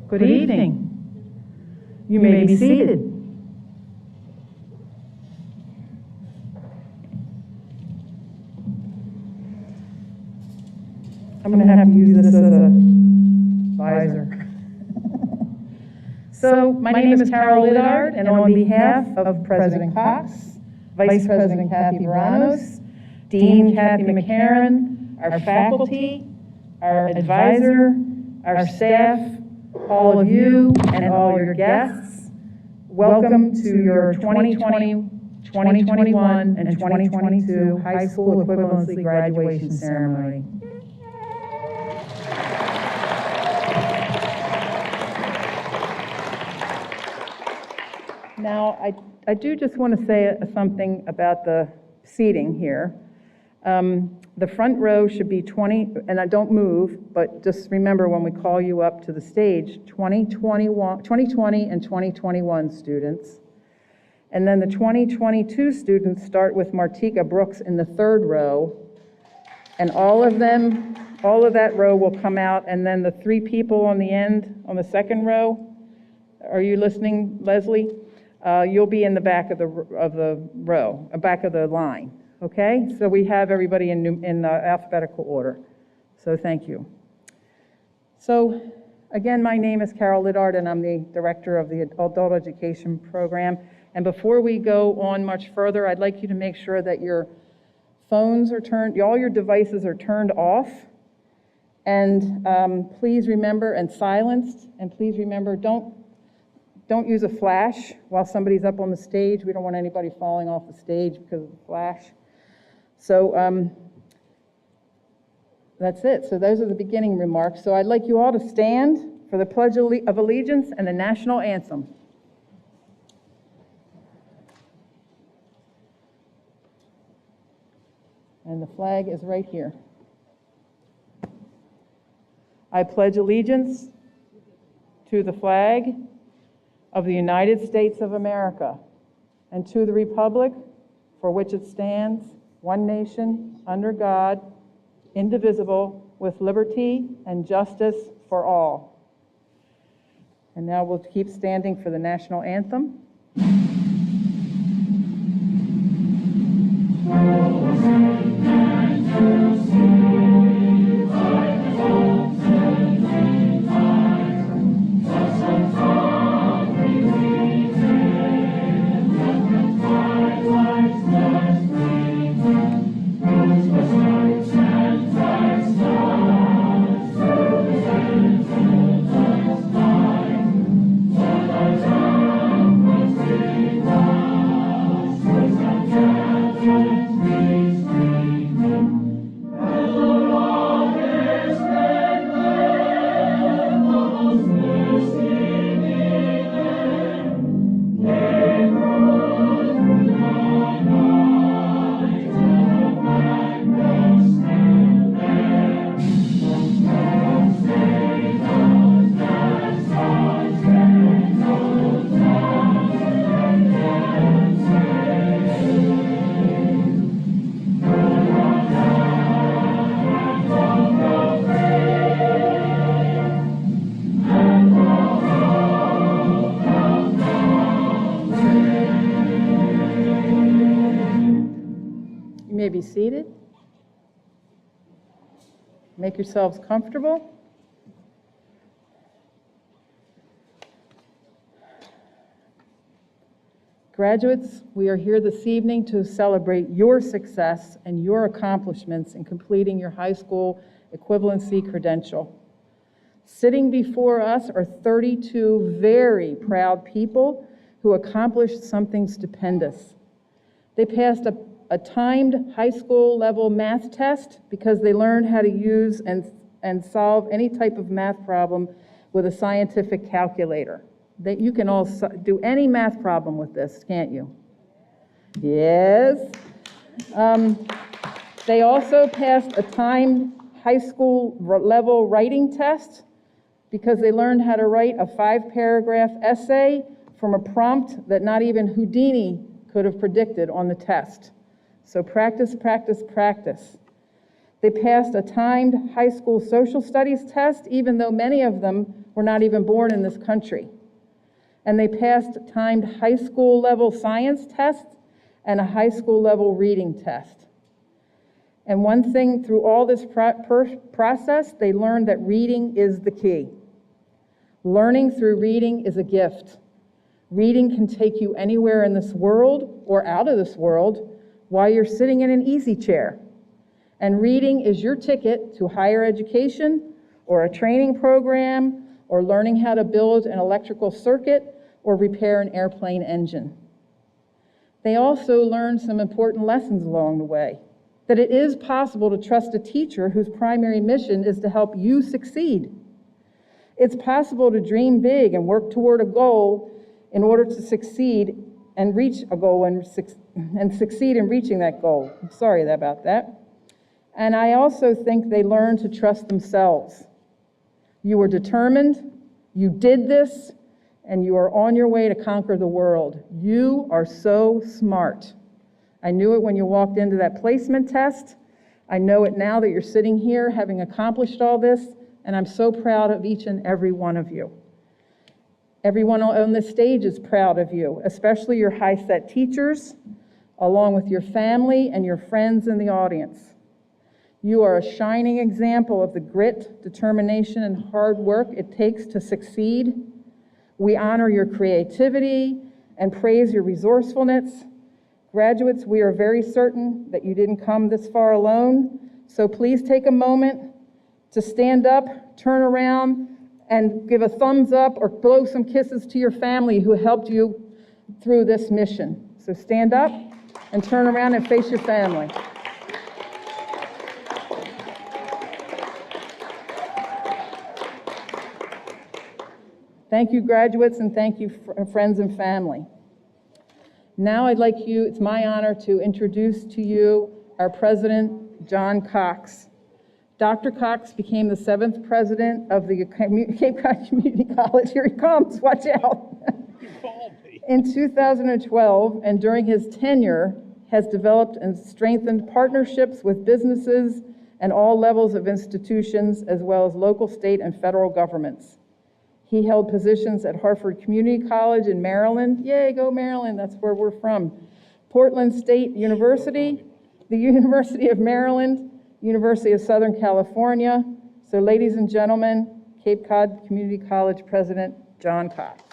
Good evening. You may be seated. I'm going to have to use this as a visor. So, my name is Carol Liddard, and on behalf of President Cox, Vice President Kathy Veranos, Dean Kathy McCarran, our faculty, our advisor, our staff, all of you, and all your guests, welcome to your 2020, 2021, and 2022 high school equivalency graduation ceremony. Now, I do just want to say something about the seating here. The front row should be 20, and I don't move, but just remember when we call you up to the stage, 2020 and 2021 students. And then the 2022 students start with Martika Brooks in the third row, and all of that row will come out, and then the three people on the end, on the second row, are you listening, Leslie? You'll be in the back of the row, back of the line. Okay, so we have everybody in alphabetical order. So thank you. So again, my name is Carol Liddard, and I'm the director of the Adult Education Program. And before we go on much further, I'd like you to make sure that your phones are turned, all your devices are turned off. And please remember, and silenced. And please remember, don't use a flash while somebody's up on the stage. We don't want anybody falling off the stage because of the flash. So that's it. So those are the beginning remarks. So I'd like you all to stand for the Pledge of Allegiance and the National Anthem. And the flag is right here. I pledge allegiance to the flag of the United States of America and to the republic for which it stands, one nation, under God, indivisible, with liberty and justice for all. And now we'll keep standing for the national anthem. Be seated. Make yourselves comfortable. Graduates, we are here this evening to celebrate your success and your accomplishments in completing your high school equivalency credential. Sitting before us are 32 very proud people who accomplished something stupendous. They passed a timed high school level math test because they learned how to use and solve any type of math problem with a scientific calculator. That you can all do any math problem with this, can't you? Yes. They also passed a timed high school level writing test because they learned how to write a 5-paragraph essay from a prompt that not even Houdini could have predicted on the test. So practice, practice, practice. They passed a timed high school social studies test, even though many of them were not even born in this country. And they passed timed high school level science tests and a high school level reading test. And one thing through all this process, they learned that reading is the key. Learning through reading is a gift. Reading can take you anywhere in this world or out of this world while you're sitting in an easy chair. And reading is your ticket to higher education or a training program or learning how to build an electrical circuit or repair an airplane engine. They also learned some important lessons along the way, that it is possible to trust a teacher whose primary mission is to help you succeed. It's possible to dream big and work toward a goal in order to succeed and reach a goal and succeed in reaching that goal. I'm sorry about that. And I also think they learned to trust themselves. You were determined, you did this, and you are on your way to conquer the world. You are so smart. I knew it when you walked into that placement test. I know it now that you're sitting here having accomplished all this, and I'm so proud of each and every one of you. Everyone on this stage is proud of you, especially your HiSet teachers, along with your family and your friends in the audience. You are a shining example of the grit, determination, and hard work it takes to succeed. We honor your creativity and praise your resourcefulness. Graduates, we are very certain that you didn't come this far alone, so please take a moment to stand up, turn around, and give a thumbs up or blow some kisses to your family who helped you through this mission. So stand up and turn around and face your family. Thank you, graduates, and thank you, friends and family. Now it's my honor to introduce to you our president, John Cox. Dr. Cox became the 7th president of the Cape Cod Community College. Here he comes, watch out. In 2012, and during his tenure, has developed and strengthened partnerships with businesses and all levels of institutions, as well as local, state, and federal governments. He held positions at Harford Community College in Maryland. Yay, go Maryland, that's where we're from. Portland State University, the University of Maryland, University of Southern California. So ladies and gentlemen, Cape Cod Community College President John Cox.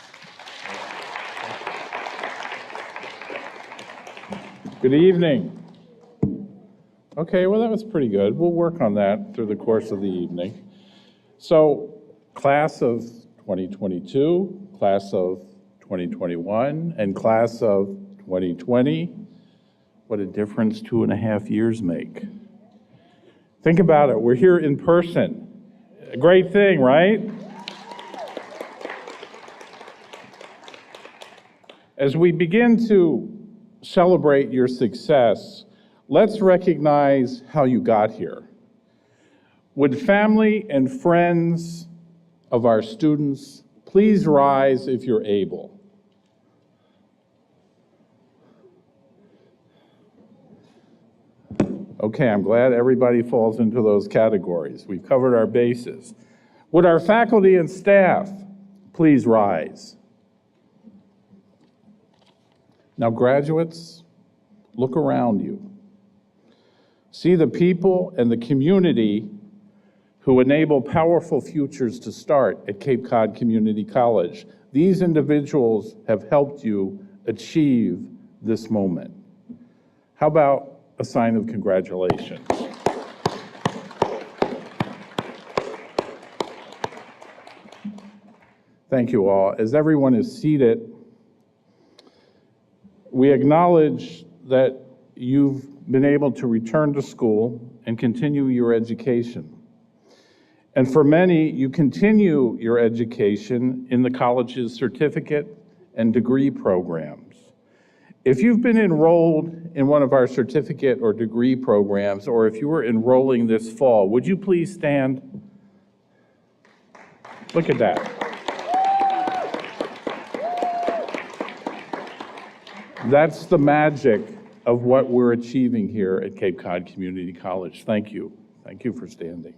Good evening. Okay, well that was pretty good. We'll work on that through the course of the evening. So, class of 2022, class of 2021, and class of 2020. What a difference 2.5 years make. Think about it, we're here in person. A great thing, right? As we begin to celebrate your success, let's recognize how you got here. Would family and friends of our students please rise if you're able? Okay, I'm glad everybody falls into those categories. We've covered our bases. Would our faculty and staff please rise? Now, graduates, look around you. See the people and the community who enable powerful futures to start at Cape Cod Community College. These individuals have helped you achieve this moment. How about a sign of congratulations? Thank you all. As everyone is seated, we acknowledge that you've been able to return to school and continue your education. And for many, you continue your education in the college's certificate and degree programs. If you've been enrolled in one of our certificate or degree programs, or if you were enrolling this fall, would you please stand? Look at that. That's the magic of what we're achieving here at Cape Cod Community College. Thank you. Thank you for standing.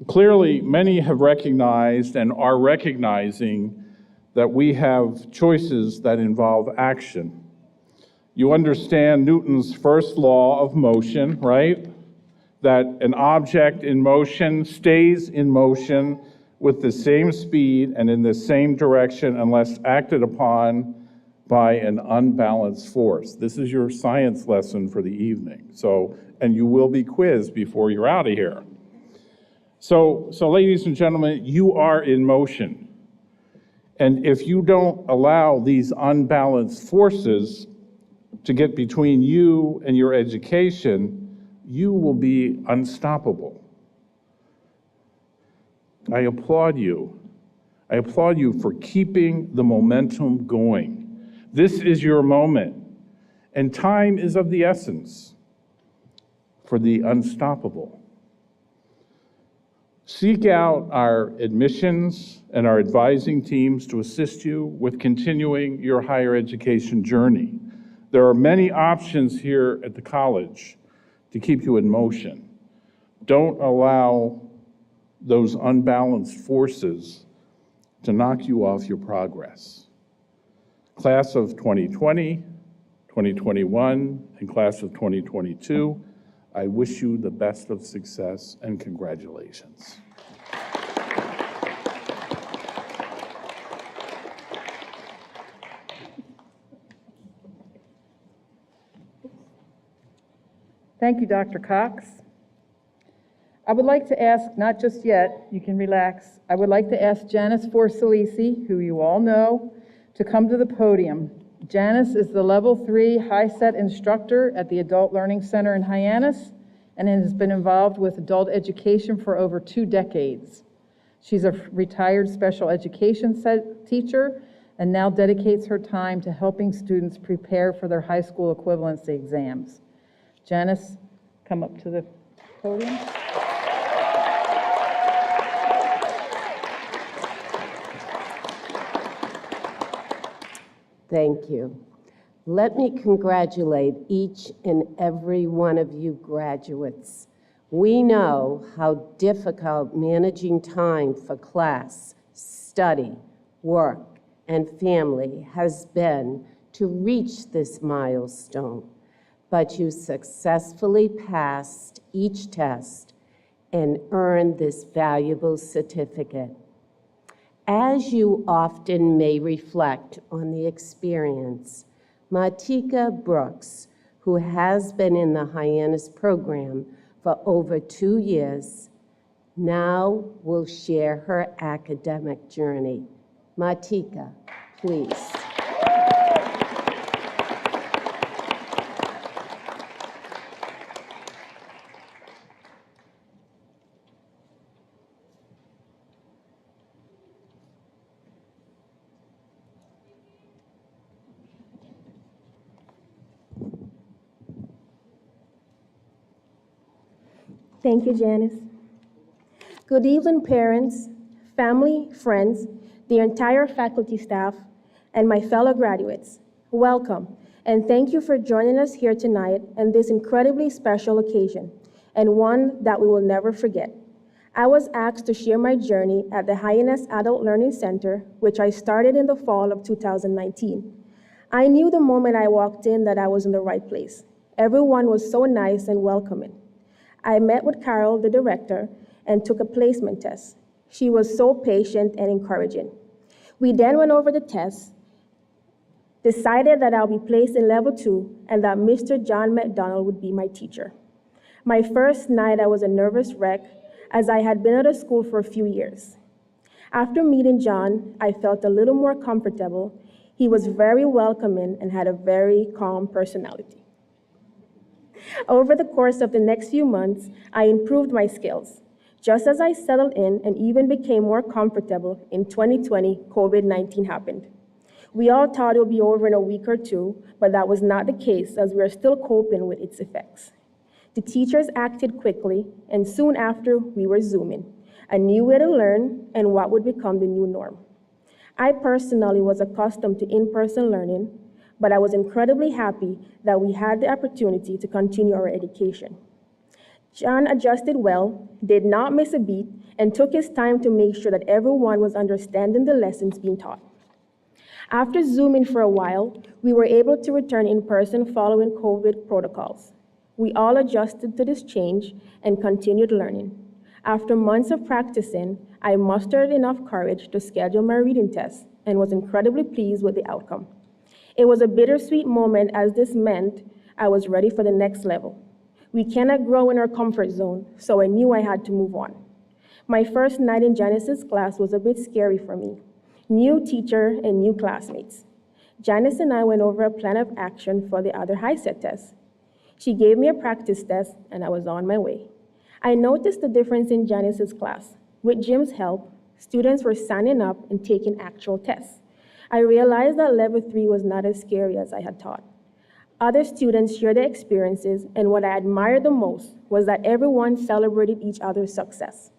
Clearly, many have recognized and are recognizing that we have choices that involve action. You understand Newton's first law of motion, right? That an object in motion stays in motion with the same speed and in the same direction unless acted upon by an unbalanced force. This is your science lesson for the evening. And you will be quizzed before you're out of here. So ladies and gentlemen, you are in motion. And if you don't allow these unbalanced forces to get between you and your education, you will be unstoppable. I applaud you. I applaud you for keeping the momentum going. This is your moment, and time is of the essence for the unstoppable. Seek out our admissions and our advising teams to assist you with continuing your higher education journey. There are many options here at the college to keep you in motion. Don't allow those unbalanced forces to knock you off your progress. Class of 2020, 2021, and class of 2022, I wish you the best of success and congratulations. Thank you, Dr. Cox. I would like to ask, not just yet, you can relax, I would like to ask Janice Forsalisi, who you all know, to come to the podium. Janice is the Level 3 HiSet instructor at the Adult Learning Center in Hyannis and has been involved with adult education for over 2 decades. She's a retired special education teacher and now dedicates her time to helping students prepare for their high school equivalency exams. Janice, come up to the podium. Thank you. Let me congratulate each and every one of you graduates. We know how difficult managing time for class, study, work, and family has been to reach this milestone, but you successfully passed each test and earned this valuable certificate. As you often may reflect on the experience, Martika Brooks, who has been in the Hyannis program for over 2 years, now will share her academic journey. Martika, please. Thank you, Janice. Good evening, parents, family, friends, the entire faculty staff, and my fellow graduates. Welcome, and thank you for joining us here tonight on this incredibly special occasion, and one that we will never forget. I was asked to share my journey at the Hyannis Adult Learning Center, which I started in the fall of 2019. I knew the moment I walked in that I was in the right place. Everyone was so nice and welcoming. I met with Carol, the director, and took a placement test. She was so patient and encouraging. We then went over the test, decided that I'll be placed in level 2 and that Mr. John McDonald would be my teacher. My first night, I was a nervous wreck as I had been at a school for a few years. After meeting John, I felt a little more comfortable. He was very welcoming and had a very calm personality. Over the course of the next few months, I improved my skills. Just as I settled in and even became more comfortable, in 2020, COVID-19 happened. We all thought it would be over in a week or 2, but that was not the case as we are still coping with its effects. The teachers acted quickly, and soon after, we were Zooming, a new way to learn and what would become the new norm. I personally was accustomed to in-person learning, but I was incredibly happy that we had the opportunity to continue our education. John adjusted well, did not miss a beat, and took his time to make sure that everyone was understanding the lessons being taught. After Zooming for a while, we were able to return in person following COVID protocols. We all adjusted to this change and continued learning. After months of practicing, I mustered enough courage to schedule my reading test and was incredibly pleased with the outcome. It was a bittersweet moment as this meant I was ready for the next level. We cannot grow in our comfort zone, so I knew I had to move on. My first night in Janice's class was a bit scary for me. New teacher and new classmates. Janice and I went over a plan of action for the other HiSet test. She gave me a practice test, and I was on my way. I noticed the difference in Janice's class. With Jim's help, students were signing up and taking actual tests. I realized that level 3 was not as scary as I had thought. Other students shared their experiences, and what I admired the most was that everyone celebrated each other's success.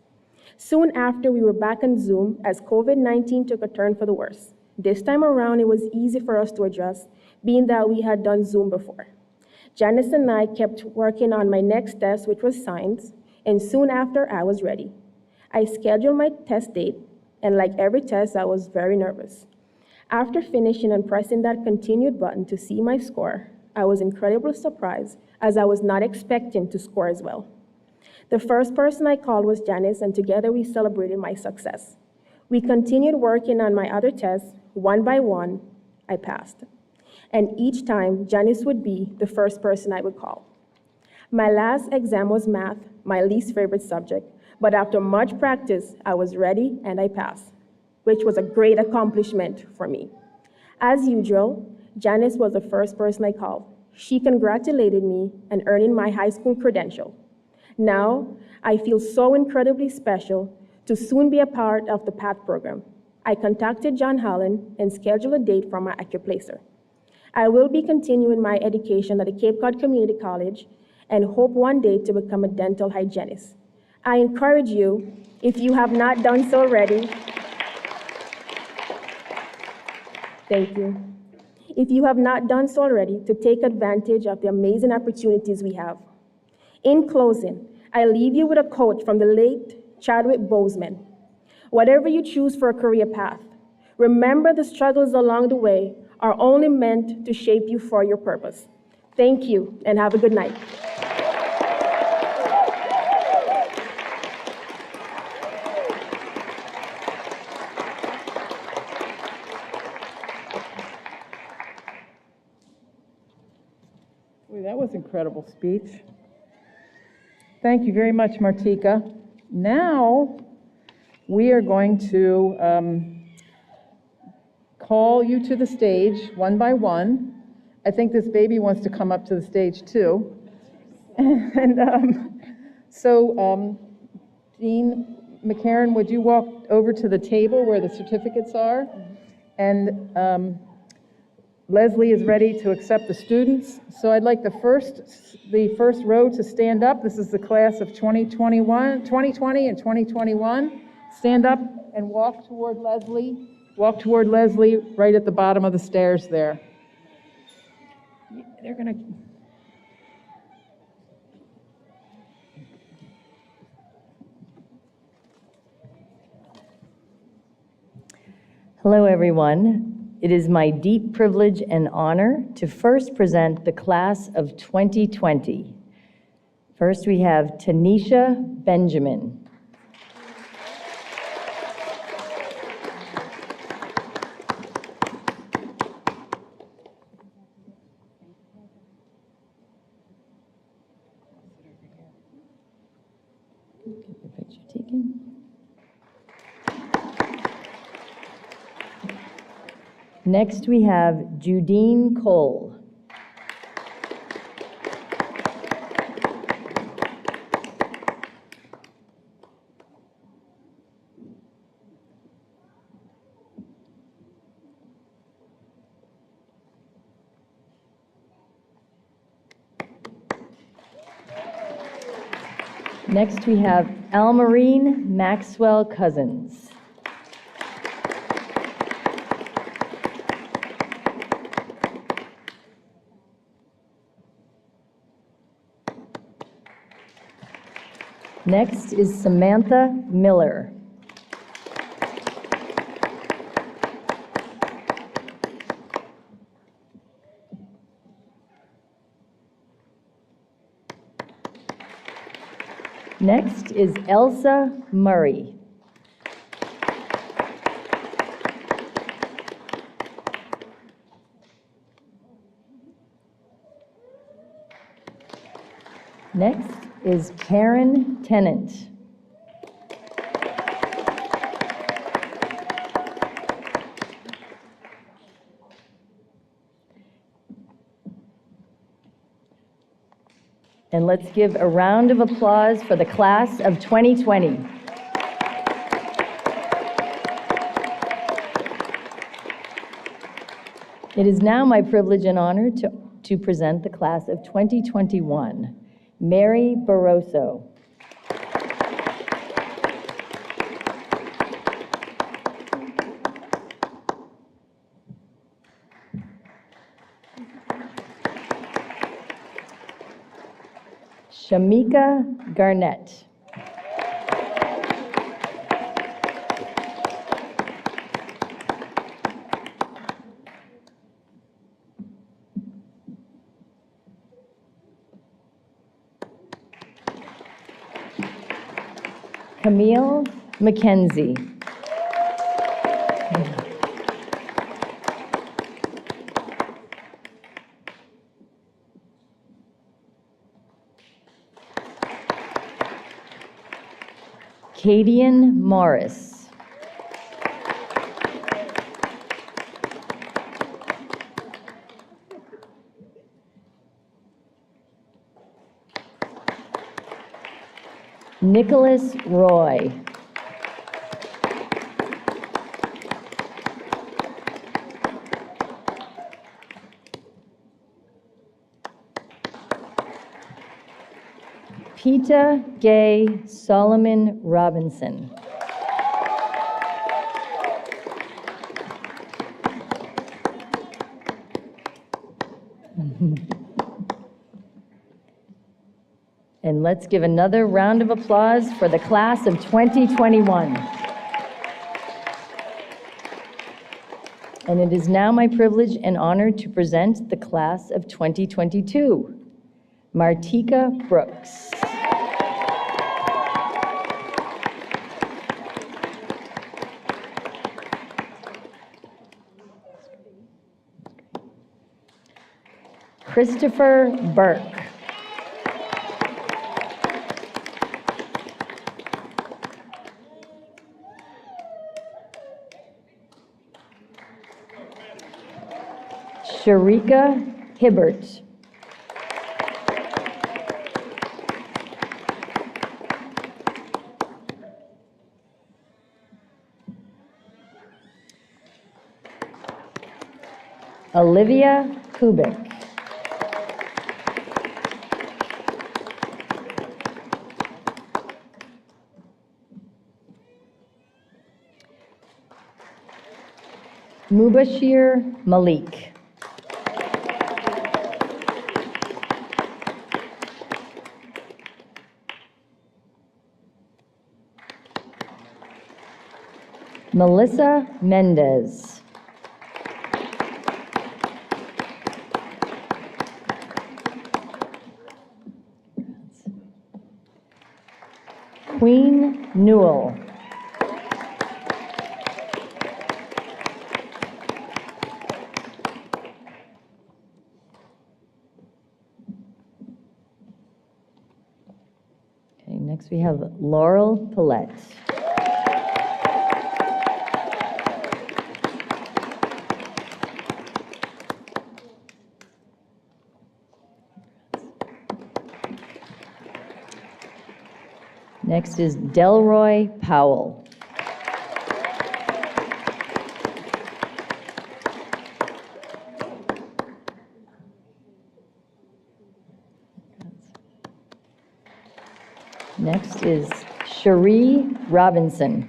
Soon after, we were back on Zoom as COVID-19 took a turn for the worse. This time around, it was easy for us to adjust, being that we had done Zoom before. Janice and I kept working on my next test, which was science, and soon after, I was ready. I scheduled my test date, and like every test, I was very nervous. After finishing and pressing that continued button to see my score, I was incredibly surprised, as I was not expecting to score as well. The first person I called was Janice, and together we celebrated my success. We continued working on my other tests. One by one, I passed. And each time, Janice would be the first person I would call. My last exam was math, my least favorite subject, but after much practice, I was ready and I passed, which was a great accomplishment for me. As usual, Janice was the first person I called. She congratulated me on earning my high school credential. Now, I feel so incredibly special to soon be a part of the PATH program. I contacted John Holland and scheduled a date for my AccuPlacer. I will be continuing my education at the Cape Cod Community College and hope one day to become a dental hygienist. I encourage you, if you have not done so already, thank you. If you have not done so already, to take advantage of the amazing opportunities we have. In closing, I leave you with a quote from the late Chadwick Boseman. Whatever you choose for a career path, remember the struggles along the way are only meant to shape you for your purpose. Thank you, and have a good night. Boy, that was an incredible speech. Thank you very much, Martika. Now, we are going to call you to the stage one by one. I think this baby wants to come up to the stage too. And Dean McCarron, would you walk over to the table where the certificates are? And Leslie is ready to accept the students. So I'd like the first row to stand up. This is the class of 2020 and 2021. Stand up and walk toward Leslie. Walk toward Leslie right at the bottom of the stairs there. They're gonna... Hello, everyone. It is my deep privilege and honor to first present the class of 2020. First, we have Tanisha Benjamin. Get the picture taken. Next, we have Judine Cole. Next, we have Almarine Maxwell Cousins. Next is Samantha Miller. Next is Elsa Murray. Next is Karen Tennant. And let's give a round of applause for the class of 2020. It is now my privilege and honor to present the class of 2021. Mary Barroso. Shamika Garnett. Camille McKenzie. Cadian Morris. Nicholas Roy. Peter Gay Solomon Robinson. And let's give another round of applause for the class of 2021. And it is now my privilege and honor to present the class of 2022. Martika Brooks. Christopher Burke. Sharika Hibbert. Olivia Kubik. Mubashir Malik. Melissa Mendez. Queen Newell. Okay, next we have Laurel Paulette. Next is Delroy Powell. Next is Cherie Robinson.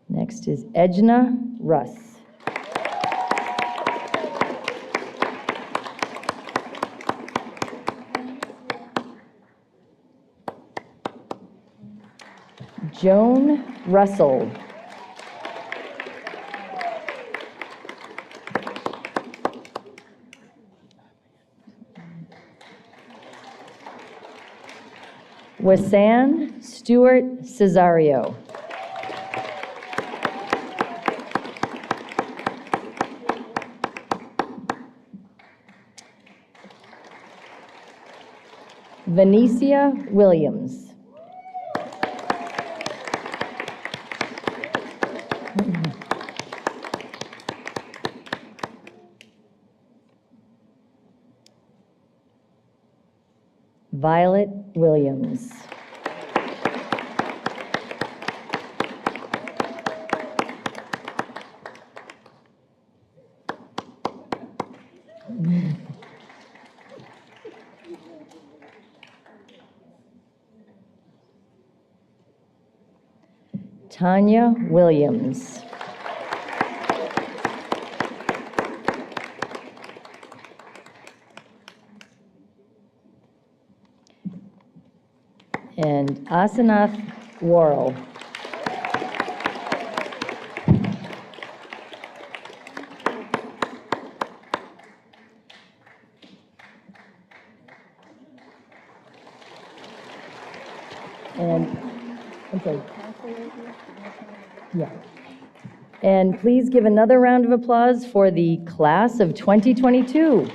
Next is Edna Russ. Joan Russell. Wasan Stewart Cesario. Venetia Williams. Violet Williams. Tanya Williams. And Asanath Worrell. And, I'm sorry. Yeah. And please give another round of applause for the class of 2022.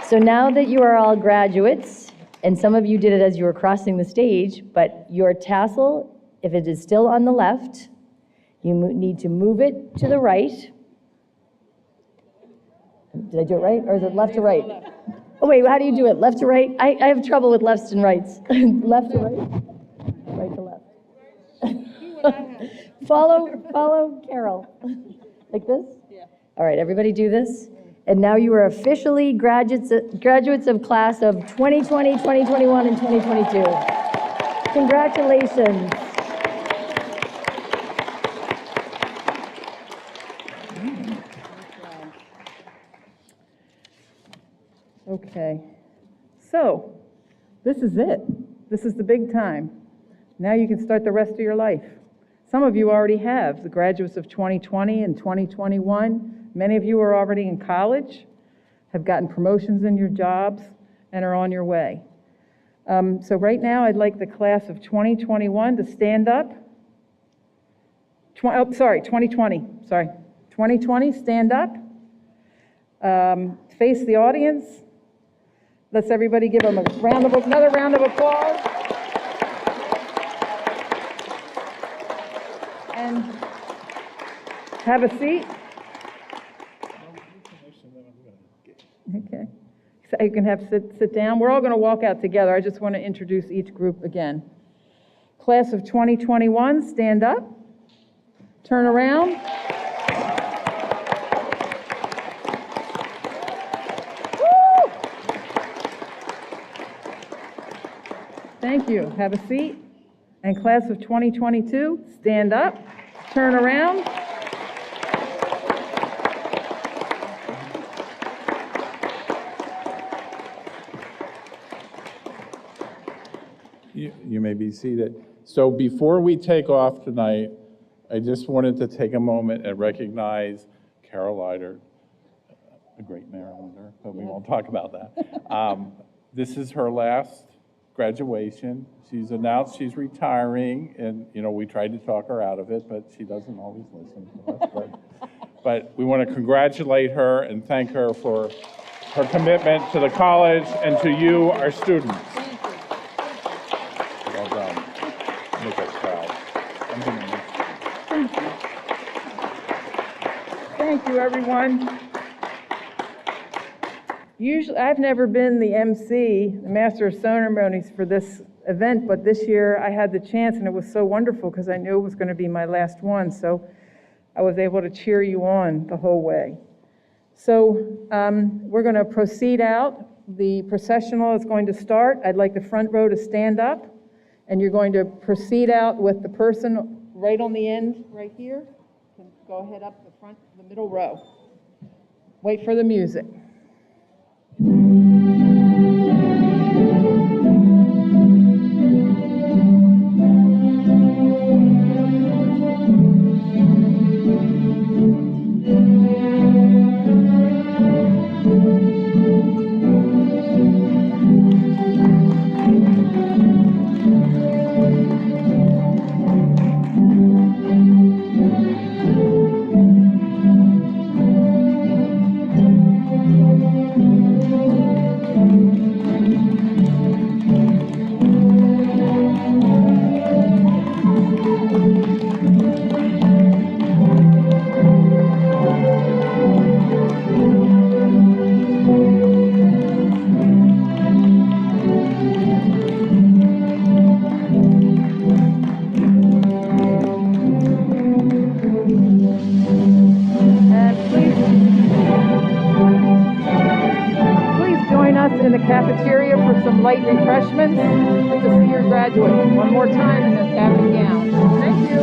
So now that you are all graduates, and some of you did it as you were crossing the stage, but your tassel, if it is still on the left, you need to move it to the right. Did I do it right, or is it left to right? Oh wait, how do you do it? Left to right? I have trouble with lefts and rights. Left to right, right to left. Follow Carol. Like this? Yeah. All right, everybody do this. And now you are officially graduates of class of 2020, 2021, and 2022. Congratulations. Okay, so this is it. This is the big time. Now you can start the rest of your life. Some of you already have, the graduates of 2020 and 2021. Many of you are already in college, have gotten promotions in your jobs, and are on your way. So right now, I'd like the class of 2021 to stand up. 2020, sorry. 2020, stand up. Face the audience. Let's everybody give them another round of applause. And have a seat. Okay. So you can sit down. We're all going to walk out together. I just want to introduce each group again. Class of 2021, stand up. Turn around. Thank you. Have a seat. And class of 2022, stand up, turn around. You may be seated. So before we take off tonight, I just wanted to take a moment and recognize Carol Leiter, a great Marylander, but we won't talk about that. This is her last graduation. She's announced she's retiring, and we tried to talk her out of it, but she doesn't always listen to us. But we want to congratulate her and thank her for her commitment to the college and to you, our students. Well done. Make us proud. Thank you, everyone. Usually, I've never been the MC, the Master of Ceremonies for this event, but this year I had the chance, and it was so wonderful because I knew it was going to be my last one, so I was able to cheer you on the whole way. So we're going to proceed out. The processional is going to start. I'd like the front row to stand up, and you're going to proceed out with the person right on the end, right here. You can go ahead up the front, the middle row. Wait for the music. Please join us in the cafeteria for some light refreshments. Good to see your graduates one more time in their cap and gown. Thank you.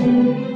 Thank you.